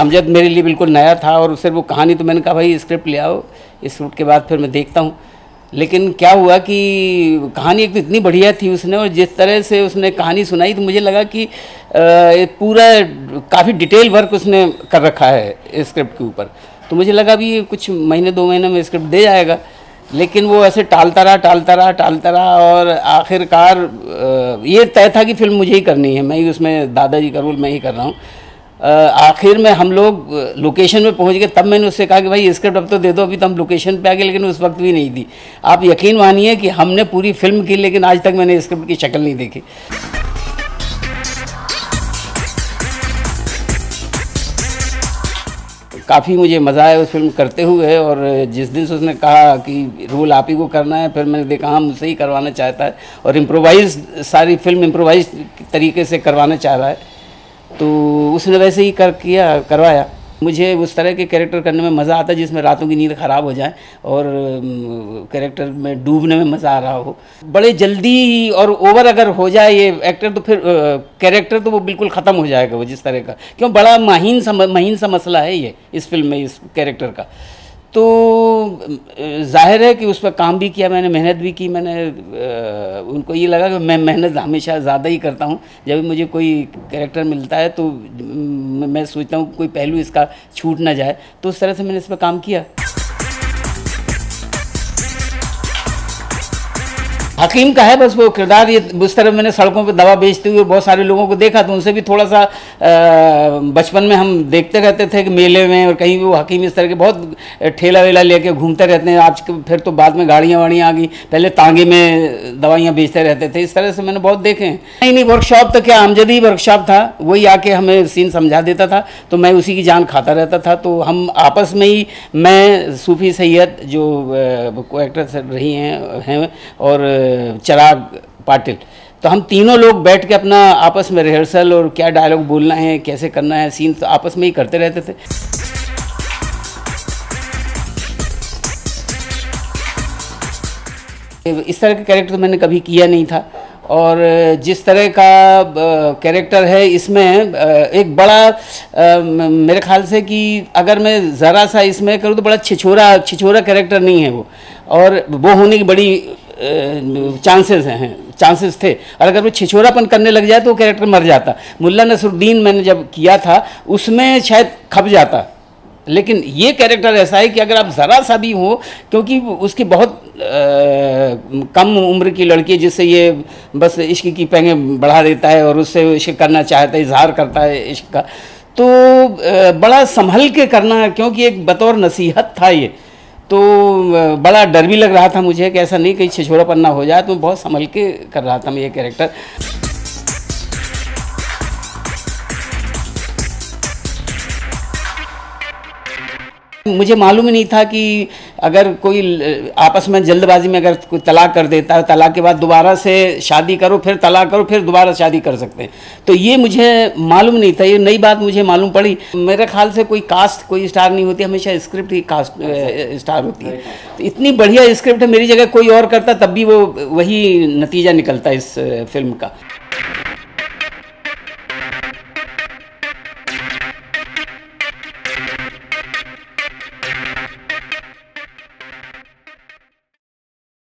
अमजद मेरे लिए बिल्कुल नया था और उससे वो कहानी, तो मैंने कहा भाई स्क्रिप्ट ले आओ, स्क्रिप्ट के बाद फिर मैं देखता हूँ। लेकिन क्या हुआ कि कहानी एक तो इतनी बढ़िया थी उसने, और जिस तरह से उसने कहानी सुनाई तो मुझे लगा कि पूरा काफ़ी डिटेल वर्क उसने कर रखा है स्क्रिप्ट के ऊपर। तो मुझे लगा भी कुछ महीने 2 महीने में स्क्रिप्ट दे जाएगा, लेकिन वो ऐसे टालता रहा और आखिरकार ये तय था कि फिल्म मुझे ही करनी है, मैं ही उसमें दादाजी का रोल मैं ही कर रहा हूँ। आखिर में हम लोग लोकेशन में पहुंच गए, तब मैंने उससे कहा कि भाई स्क्रिप्ट अब तो दे दो, अभी तो हम लोकेशन पे आ गए, लेकिन उस वक्त भी नहीं दी। आप यकीन मानिए कि हमने पूरी फिल्म की, लेकिन आज तक मैंने स्क्रिप्ट की शक्ल नहीं देखी। काफ़ी मुझे मज़ा आया उस फिल्म करते हुए, और जिस दिन से उसने कहा कि रोल आप ही को करना है, फिर मैंने देखा हम मुझसे ही करवाना चाहता है, और इम्प्रोवाइज़ सारी फिल्म इम्प्रोवाइज़ तरीके से करवाना चाह रहा है, तो उसने वैसे ही करवाया। मुझे उस तरह के कैरेक्टर करने में मज़ा आता है जिसमें रातों की नींद ख़राब हो जाए और कैरेक्टर में डूबने में मज़ा आ रहा हो। बड़े जल्दी और ओवर अगर हो जाए ये एक्टर, तो फिर कैरेक्टर तो वो बिल्कुल ख़त्म हो जाएगा वो जिस तरह का, क्यों बड़ा महीन सा मसला है ये इस फिल्म में, इस कैरेक्टर का। तो जाहिर है कि उस पर काम भी किया मैंने, मेहनत भी की मैंने। उनको ये लगा कि मैं मेहनत हमेशा ज़्यादा ही करता हूँ, जब मुझे कोई कैरेक्टर मिलता है तो मैं सोचता हूँ कोई पहलू इसका छूट ना जाए, तो उस तरह से मैंने इस पर काम किया। हकीम का है बस वो किरदार, ये उस तरह मैंने सड़कों पे दवा बेचते हुए बहुत सारे लोगों को देखा, तो उनसे भी थोड़ा सा बचपन में हम देखते रहते थे कि मेले में और कहीं भी वो हकीम इस तरह के बहुत ठेला वेला लेके घूमते रहते हैं। आज फिर तो बाद में गाड़ियाँ वाड़ियाँ आ गई, पहले तांगे में दवाइयाँ बेचते रहते थे। इस तरह से मैंने बहुत देखे हैं। नहीं वर्कशॉप तो क्या, अमजदी वर्कशॉप था, वही आके हमें सीन समझा देता था, तो मैं उसी की जान खाता रहता था। तो हम आपस में ही, मैं सूफी सैयद जो को एक्टर रही हैं और चिराग पाटिल, तो हम तीनों लोग बैठ के अपना आपस में रिहर्सल और क्या डायलॉग बोलना है, कैसे करना है सीन, तो आपस में ही करते रहते थे। इस तरह का कैरेक्टर मैंने कभी किया नहीं था, और जिस तरह का कैरेक्टर है इसमें एक बड़ा मेरे ख्याल से कि अगर मैं ज़रा सा इसमें करूँ तो बड़ा छिछोरा कैरेक्टर नहीं है वो, और वो होने की बड़ी चांसेस थे। और अगर वो छिछोरापन करने लग जाए तो वो कैरेक्टर मर जाता। मुल्ला नसरुद्दीन मैंने जब किया था उसमें शायद खप जाता, लेकिन ये कैरेक्टर ऐसा है कि अगर आप ज़रा सा भी हो, क्योंकि उसकी बहुत कम उम्र की लड़की है जिससे ये बस इश्क की पेंगें बढ़ा देता है और उससे इश्क करना चाहता है, इजहार करता है इश्क का, तो बड़ा संभल के करना, क्योंकि एक बतौर नसीहत था ये, तो बड़ा डर भी लग रहा था मुझे कि ऐसा नहीं कहीं छिछोरापन ना हो जाए, तो बहुत संभल के कर रहा था मैं ये कैरेक्टर। मुझे मालूम ही नहीं था कि अगर कोई आपस में जल्दबाजी में अगर कोई तलाक कर देता है, तलाक के बाद दोबारा से शादी करो, फिर तलाक करो, फिर दोबारा शादी कर सकते हैं, तो ये मुझे मालूम नहीं था। ये नई बात मुझे मालूम पड़ी। मेरे ख्याल से कोई कास्ट कोई स्टार नहीं होती, हमेशा स्क्रिप्ट ही कास्ट स्टार होती है। तो इतनी बढ़िया स्क्रिप्ट है, मेरी जगह कोई और करता तब भी वो वही नतीजा निकलता है इस फिल्म का।